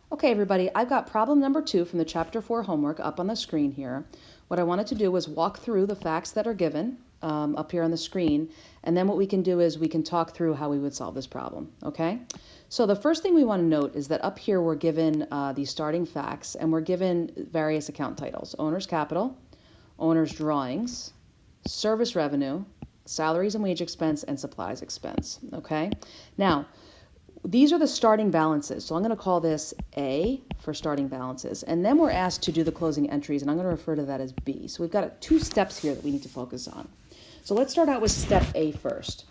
Okay, everybody, I've got problem number 2 from the Chapter 4 homework up on the screen here. What I wanted to do was walk through the facts that are given up here on the screen, and then what we can do is we can talk through how we would solve this problem, okay? So the first thing we want to note is that up here we're given these starting facts, and we're given various account titles: owner's capital, owner's drawings, service revenue, salaries and wage expense, and supplies expense, okay? Now, these are the starting balances. So I'm going to call this A for starting balances. And then we're asked to do the closing entries, and I'm going to refer to that as B. So we've got 2 steps here that we need to focus on. So let's start out with step A first.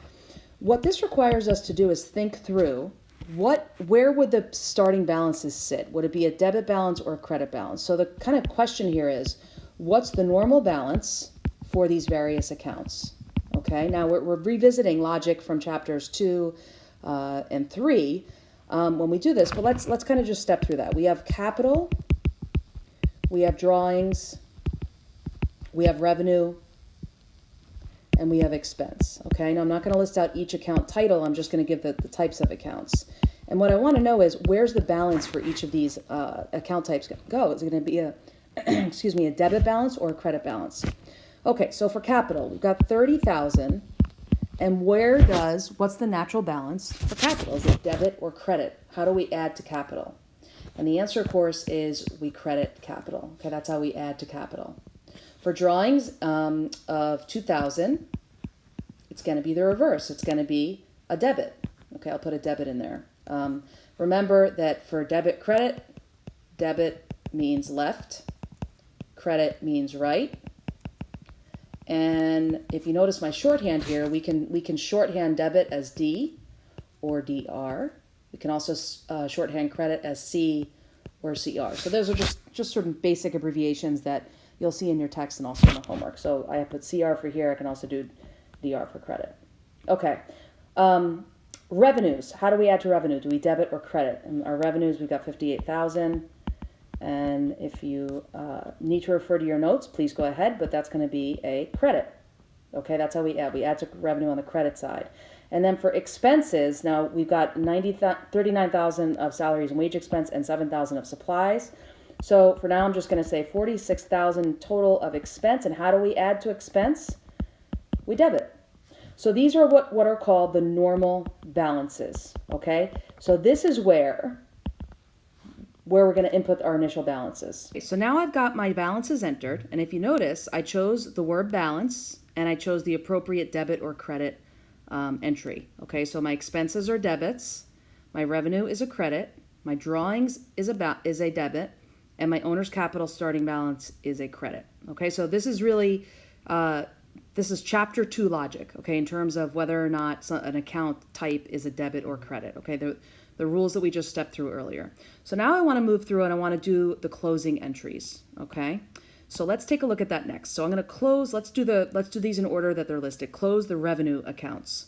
What this requires us to do is think through where would the starting balances sit? Would it be a debit balance or a credit balance? So the kind of question here is, what's the normal balance for these various accounts? Okay, now we're revisiting logic from chapters 2 and 3 when we do this, but let's kind of just step through that. We have capital, we have drawings, we have revenue, and we have expense. Okay, now I'm not going to list out each account title, I'm just going to give the types of accounts. And what I want to know is, where's the balance for each of these account types go? Is it going to be a excuse me, a debit balance or a credit balance? Okay, so for capital, we've got 30,000. And what's the natural balance for capital? Is it debit or credit? How do we add to capital? And the answer, of course, is we credit capital. Okay, that's how we add to capital. For drawings of 2,000, it's going to be the reverse. It's going to be a debit. Okay, I'll put a debit in there. Remember that for debit, credit, debit means left, credit means right. And if you notice my shorthand here, we can shorthand debit as D or DR. We can also shorthand credit as C or CR. So those are just sort of basic abbreviations that you'll see in your text and also in the homework. So I put CR for here. I can also do DR for credit. Okay. Revenues. How do we add to revenue? Do we debit or credit? And our revenues, we've got 58,000. And if you need to refer to your notes, please go ahead, but that's going to be a credit. Okay, that's how we add. We add to revenue on the credit side. And then for expenses, now we've got 39,000 of salaries and wage expense and 7,000 of supplies. So for now, I'm just going to say 46,000 total of expense. And how do we add to expense? We debit. So these are what are called the normal balances. Okay, so this is where we're going to input our initial balances. Okay, so now I've got my balances entered, and if you notice, I chose the word balance, and I chose the appropriate debit or credit entry. Okay, so my expenses are debits, my revenue is a credit, my drawings is a debit, and my owner's capital starting balance is a credit. Okay, so this is really, this is chapter 2 logic, okay, in terms of whether or not an account type is a debit or credit, okay, the rules that we just stepped through earlier. So now I want to move through and I want to do the closing entries, okay? So let's take a look at that next. So I'm going to close, let's do these in order that they're listed. Close the revenue accounts.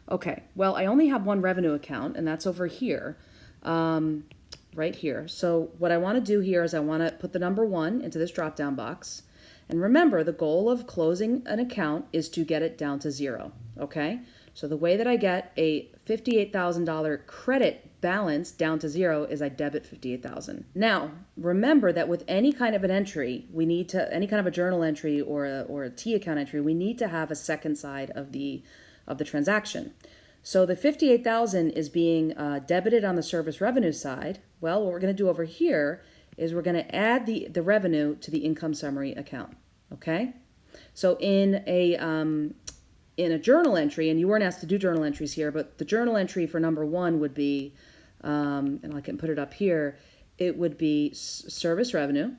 Okay, well, I only have one revenue account, and that's over here, right here. So what I want to do here is I want to put the number 1 into this drop-down box. And remember, the goal of closing an account is to get it down to 0, okay? So the way that I get a $58,000 credit balance down to 0 is I debit 58,000. Now, remember that with any kind of an entry, we need to, any kind of a journal entry or a T account entry, we need to have a second side of the transaction. So the 58,000 is being debited on the service revenue side. Well, what we're going to do over here is we're going to add the revenue to the income summary account. Okay? So in a journal entry, and you weren't asked to do journal entries here, but the journal entry for number 1 would be, and I can put it up here, it would be service revenue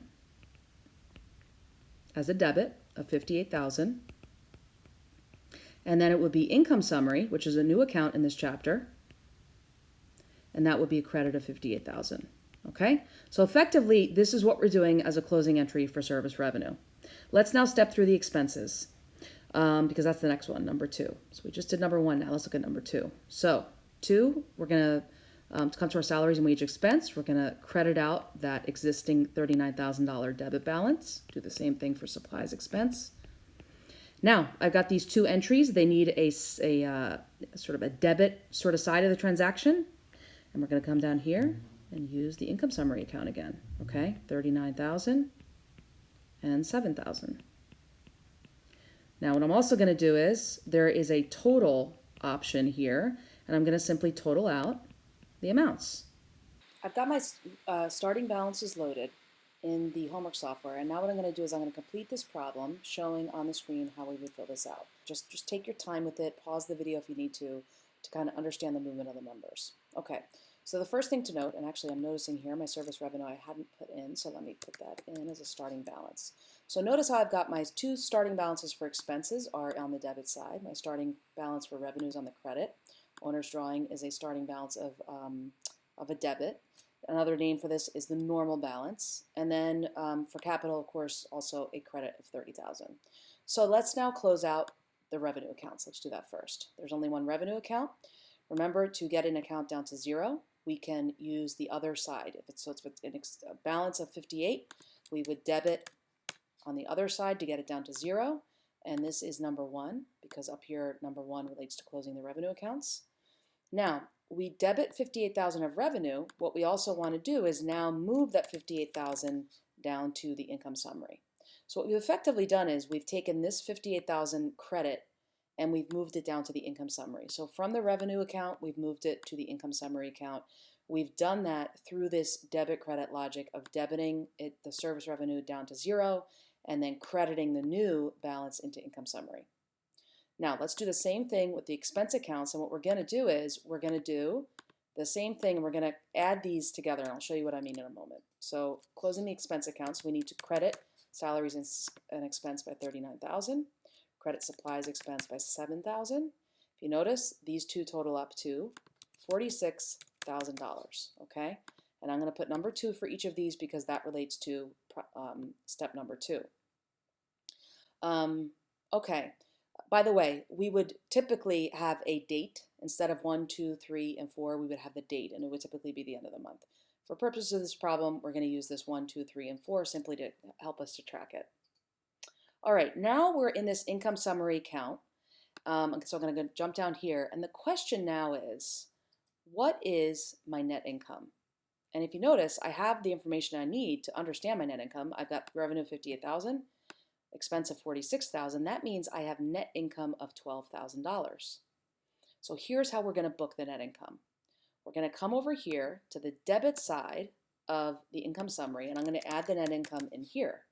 as a debit of 58,000. And then it would be income summary, which is a new account in this chapter, and that would be a credit of 58,000. Okay? So effectively, this is what we're doing as a closing entry for service revenue. Let's now step through the expenses. Because that's the next one, number 2. So we just did number 1, now let's look at number 2. So 2, we're going to come to our salaries and wage expense. We're going to credit out that existing $39,000 debit balance. Do the same thing for supplies expense. Now, I've got these 2 entries. They need a sort of a debit sort of side of the transaction. And we're going to come down here and use the income summary account again. Okay, 39,000 and 7,000. Now what I'm also going to do is there is a total option here, and I'm going to simply total out the amounts. I've got my starting balances loaded in the homework software, and now what I'm going to do is I'm going to complete this problem showing on the screen how we would fill this out. Just take your time with it, pause the video if you need to kind of understand the movement of the numbers. Okay, so the first thing to note, and actually I'm noticing here my service revenue I hadn't put in, so let me put that in as a starting balance. So notice how I've got my two starting balances for expenses are on the debit side, my starting balance for revenues on the credit. Owner's drawing is a starting balance of a debit. Another name for this is the normal balance. And then for capital, of course, also a credit of 30,000. So let's now close out the revenue accounts. Let's do that first. There's only one revenue account. Remember, to get an account down to 0, we can use the other side. If it's a balance of 58, we would debit on the other side to get it down to 0. And this is number 1, because up here, number 1 relates to closing the revenue accounts. Now, we debit 58,000 of revenue. What we also want to do is now move that 58,000 down to the income summary. So what we've effectively done is we've taken this 58,000 credit and we've moved it down to the income summary. So from the revenue account, we've moved it to the income summary account. We've done that through this debit credit logic of debiting the service revenue down to 0 and then crediting the new balance into income summary. Now let's do the same thing with the expense accounts, and what we're going to do is we're going to do the same thing and we're going to add these together, and I'll show you what I mean in a moment. So closing the expense accounts, we need to credit salaries and expense by 39,000, credit supplies expense by 7,000. If you notice, these two total up to $46,000, okay? And I'm going to put number 2 for each of these because that relates to step number 2. Okay. By the way, we would typically have a date. Instead of 1, 2, 3, and 4, we would have the date, and it would typically be the end of the month. For purposes of this problem, we're going to use this 1, 2, 3, and 4 simply to help us to track it. All right, now we're in this income summary account. So I'm going to jump down here, and the question now is, what is my net income? And if you notice, I have the information I need to understand my net income. I've got revenue of 58,000. Expense of 46,000, that means I have net income of $12,000. So here's how we're going to book the net income. We're going to come over here to the debit side of the income summary, and I'm going to add the net income in here.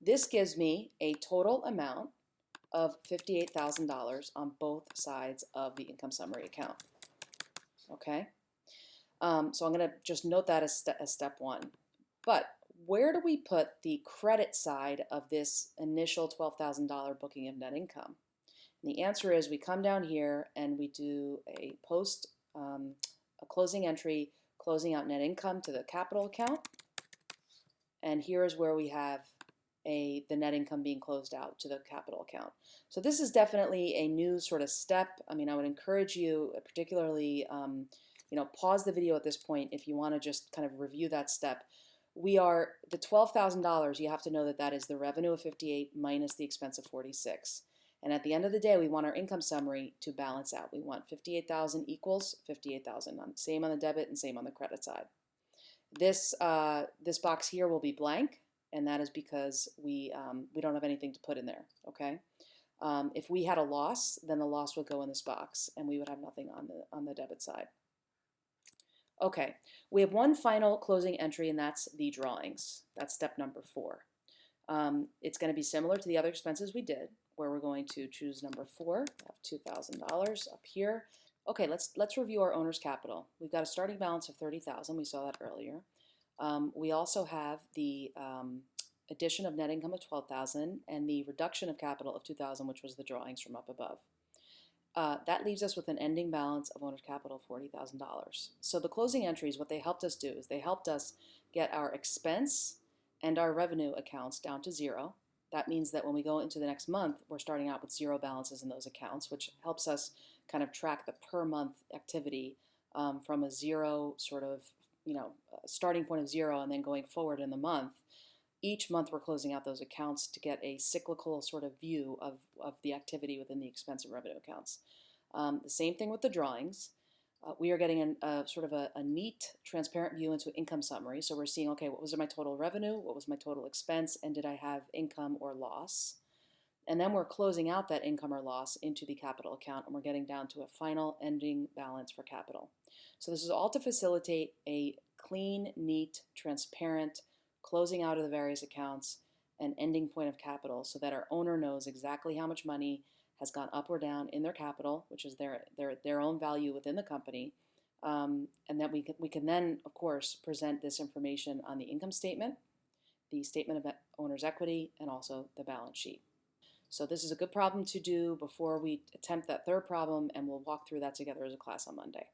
This gives me a total amount of $58,000 on both sides of the income summary account. Okay? So I'm going to just note that as step 1. But where do we put the credit side of this initial $12,000 booking of net income? And the answer is we come down here and we do a closing entry, closing out net income to the capital account. And here is where we have the net income being closed out to the capital account. So this is definitely a new sort of step. I mean, I would encourage you, particularly, pause the video at this point if you want to just kind of review that step. The $12,000, you have to know that that is the revenue of 58 minus the expense of 46. And at the end of the day, we want our income summary to balance out. We want 58,000 equals 58,000. Same on the debit and same on the credit side. This box here will be blank, and that is because we don't have anything to put in there, okay? If we had a loss, then the loss would go in this box, and we would have nothing on the debit side. Okay, we have one final closing entry, and that's the drawings. That's step number 4. It's going to be similar to the other expenses we did, where we're going to choose number 4, have $2,000 up here. Okay, let's review our owner's capital. We've got a starting balance of 30,000. We saw that earlier. We also have the addition of net income of 12,000 and the reduction of capital of 2,000, which was the drawings from up above. That leaves us with an ending balance of owner's capital of $40,000. So the closing entries, what they helped us do is they helped us get our expense and our revenue accounts down to 0. That means that when we go into the next month, we're starting out with 0 balances in those accounts, which helps us kind of track the per month activity from a 0 sort of, starting point of 0 and then going forward in the month. Each month we're closing out those accounts to get a cyclical sort of view of the activity within the expense and revenue accounts. The same thing with the drawings. We are getting sort of a neat, transparent view into income summary. So we're seeing, okay, what was my total revenue? What was my total expense? And did I have income or loss? And then we're closing out that income or loss into the capital account, and we're getting down to a final ending balance for capital. So this is all to facilitate a clean, neat, transparent closing out of the various accounts and ending point of capital, so that our owner knows exactly how much money has gone up or down in their capital, which is their own value within the company. And that we can then, of course, present this information on the income statement, the statement of owner's equity, and also the balance sheet. So this is a good problem to do before we attempt that third problem, and we'll walk through that together as a class on Monday.